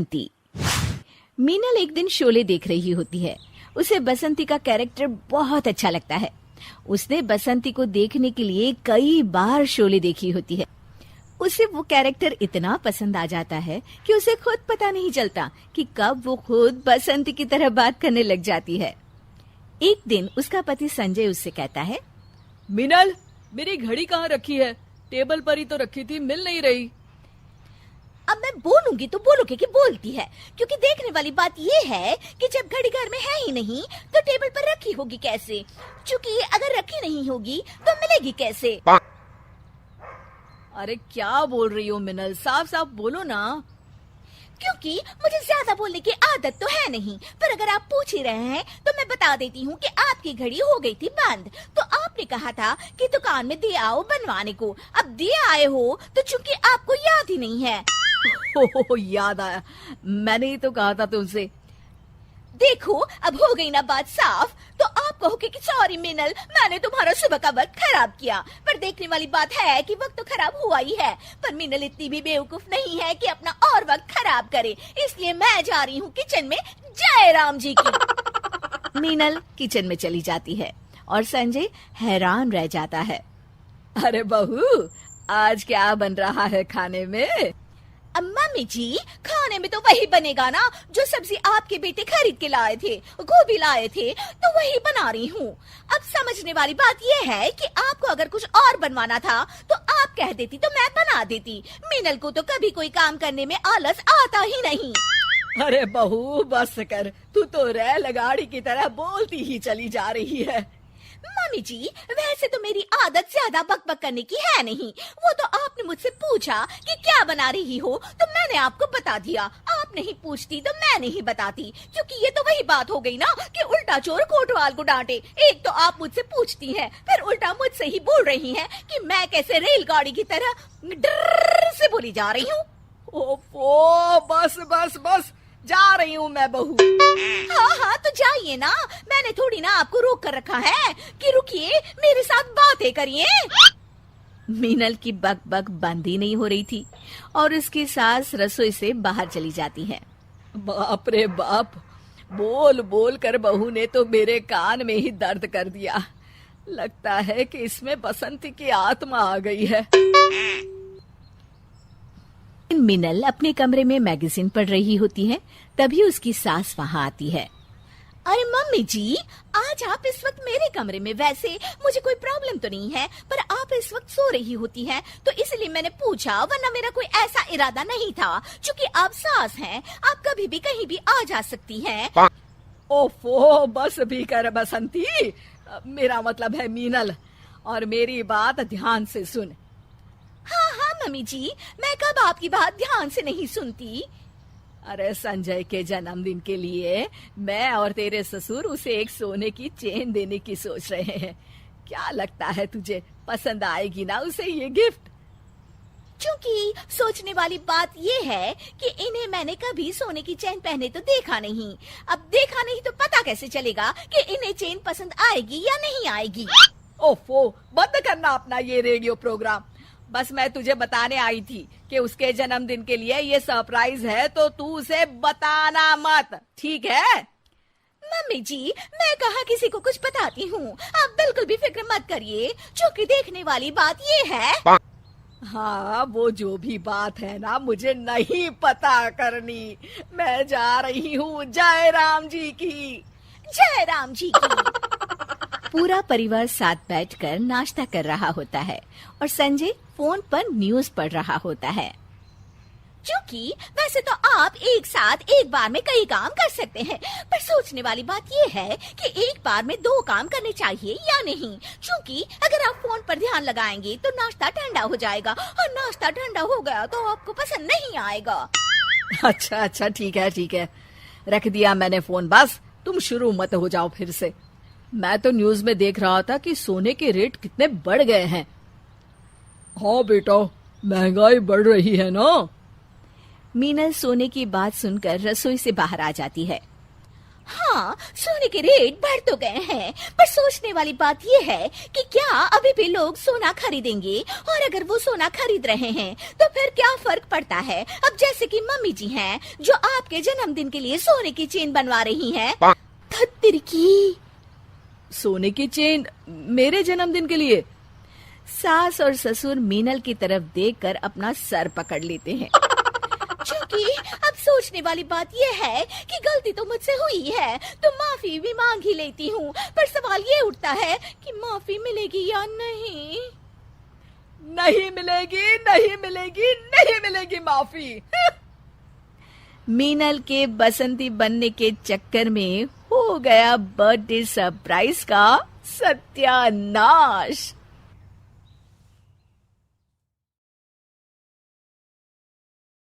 बसंती। मीनल एक दिन शोले देख रही होती है। उसे बसंती का कैरेक्टर बहुत अच्छा लगता है। उसने बसंती को देखने के लिए कई बार शोले देखी होती है। उसे वो कैरेक्टर इतना पसंद आ जाता है कि उसे खुद पता नहीं चलता कि कब वो खुद बसंती की तरह बात करने लग जाती है। एक दिन उसका पति संजय उससे कहता है, मीनल, मेरी घड़ी कहाँ रखी है? टेबल पर ही तो रखी थी, मिल नहीं रही। अब मैं बोलूंगी तो बोलोगे कि बोलती है, क्योंकि देखने वाली बात ये है कि जब घड़ी घर में है ही नहीं तो टेबल पर रखी होगी कैसे? क्योंकि अगर रखी नहीं होगी तो मिलेगी कैसे? अरे क्या बोल रही हो मिनल, साफ साफ बोलो ना। क्योंकि मुझे ज्यादा बोलने की आदत तो है नहीं, पर अगर आप पूछ ही रहे हैं तो मैं बता देती हूँ कि आपकी घड़ी हो गई थी बंद। तो आपने कहा था कि दुकान में दे आओ बनवाने को। अब दे आए हो तो चूंकि आपको याद ही नहीं है। हो याद आया, मैंने ही तो कहा था तुमसे। देखो अब हो गई ना बात साफ। तो आप कहोगे कि सॉरी मिनल, मैंने तुम्हारा सुबह का वक्त खराब किया। पर देखने वाली बात है कि वक्त तो खराब हुआ ही है, पर मिनल इतनी भी बेवकूफ नहीं है कि अपना और वक्त खराब करे। इसलिए मैं जा रही हूँ किचन में। जय राम जी की। मीनल किचन में चली जाती है और संजय हैरान रह जाता है। अरे बहू, आज क्या बन रहा है खाने में? मम्मी जी, खाने में तो वही बनेगा ना जो सब्जी आपके बेटे खरीद के लाए थे, गोभी लाए थे, तो वही बना रही हूँ। अब समझने वाली बात यह है कि आपको अगर कुछ और बनवाना था तो आप कह देती तो मैं बना देती। मीनल को तो कभी कोई काम करने में आलस आता ही नहीं। अरे बहू बस कर, तू तो रेल गाड़ी की तरह बोलती ही चली जा रही है। मम्मी जी, वैसे तो मेरी आदत ज्यादा बकबक करने की है नहीं। वो तो आपने मुझसे पूछा कि क्या बना रही हो तो मैंने आपको बता दिया। आप नहीं पूछती तो मैं नहीं बताती, क्योंकि ये तो वही बात हो गई ना कि उल्टा चोर कोतवाल को डांटे। एक तो आप मुझसे पूछती हैं, फिर उल्टा मुझसे ही बोल रही हैं कि मैं कैसे रेलगाड़ी की तरह डर से बोली जा रही हूँ। ओफो, बस बस बस, जा रही हूँ मैं बहू। हाँ तो जाइए ना, मैंने थोड़ी ना आपको रोक कर रखा है कि रुकिए मेरे साथ बातें करिए। मीनल की बक बक बंद ही नहीं हो रही थी और उसकी सास रसोई से बाहर चली जाती है। बाप रे बाप, बोल बोल कर बहू ने तो मेरे कान में ही दर्द कर दिया। लगता है कि इसमें बसंती की आत्मा आ गई है। मीनल अपने कमरे में मैगजीन पढ़ रही होती है, तभी उसकी सास वहाँ आती है। अरे मम्मी जी, आज आप इस वक्त मेरे कमरे में, वैसे मुझे कोई प्रॉब्लम तो नहीं है, पर आप इस वक्त सो रही होती हैं तो इसलिए मैंने पूछा, वरना मेरा कोई ऐसा इरादा नहीं था। क्योंकि आप सास हैं, आप कभी भी कहीं भी आ जा सकती हैं। ओफो, बस भी कर बसंती, मेरा मतलब है मीनल, और मेरी बात ध्यान से सुन। हाँ मम्मी जी, मैं कब आपकी बात ध्यान से नहीं सुनती। अरे संजय के जन्मदिन के लिए मैं और तेरे ससुर उसे एक सोने की चेन देने की सोच रहे हैं। क्या लगता है तुझे, पसंद आएगी ना उसे ये गिफ्ट? क्योंकि सोचने वाली बात ये है कि इन्हें मैंने कभी सोने की चेन पहने तो देखा नहीं। अब देखा नहीं तो पता कैसे चलेगा कि इन्हें चेन पसंद आएगी या नहीं आएगी। ओफो, बंद करना अपना ये रेडियो प्रोग्राम। बस मैं तुझे बताने आई थी कि उसके जन्मदिन के लिए ये सरप्राइज है, तो तू उसे बताना मत, ठीक है? मम्मी जी, मैं कहाँ किसी को कुछ बताती हूँ, आप बिल्कुल भी फिक्र मत करिए। क्योंकि देखने वाली बात ये है। हाँ, वो जो भी बात है ना, मुझे नहीं पता करनी। मैं जा रही हूँ जय राम जी की। जय राम जी की। पूरा परिवार साथ बैठकर नाश्ता कर रहा होता है और संजय फोन पर न्यूज पढ़ रहा होता है। क्योंकि वैसे तो आप एक साथ एक बार में कई काम कर सकते हैं, पर सोचने वाली बात ये है कि एक बार में दो काम करने चाहिए या नहीं। क्योंकि अगर आप फोन पर ध्यान लगाएंगे तो नाश्ता ठंडा हो जाएगा, और नाश्ता ठंडा हो गया तो आपको पसंद नहीं आएगा। अच्छा, ठीक है, रख दिया मैंने फोन। बस तुम शुरू मत हो जाओ फिर से। मैं तो न्यूज में देख रहा था कि सोने के रेट कितने बढ़ गए हैं। हाँ बेटा, महंगाई बढ़ रही है ना। मीनल सोने की बात सुनकर रसोई से बाहर आ जाती है। हाँ, सोने के रेट बढ़ तो गए हैं, पर सोचने वाली बात यह है कि क्या अभी भी लोग सोना खरीदेंगे, और अगर वो सोना खरीद रहे हैं तो फिर क्या फर्क पड़ता है। अब जैसे कि मम्मी जी हैं जो आपके जन्मदिन के लिए सोने की चेन बनवा रही हैं। धत्तिर की। सोने की चेन मेरे जन्मदिन के लिए? सास और ससुर मीनल की तरफ देखकर अपना सर पकड़ लेते हैं। क्योंकि अब सोचने वाली बात यह है कि गलती तो मुझसे हुई है, तो माफी भी मांग ही लेती हूँ, पर सवाल ये उठता है कि माफी मिलेगी या नहीं। नहीं मिलेगी, नहीं मिलेगी, नहीं मिलेगी माफी। मीनल के बसंती बनने के चक्कर में हो गया बर्थडे सरप्राइज का सत्यानाश।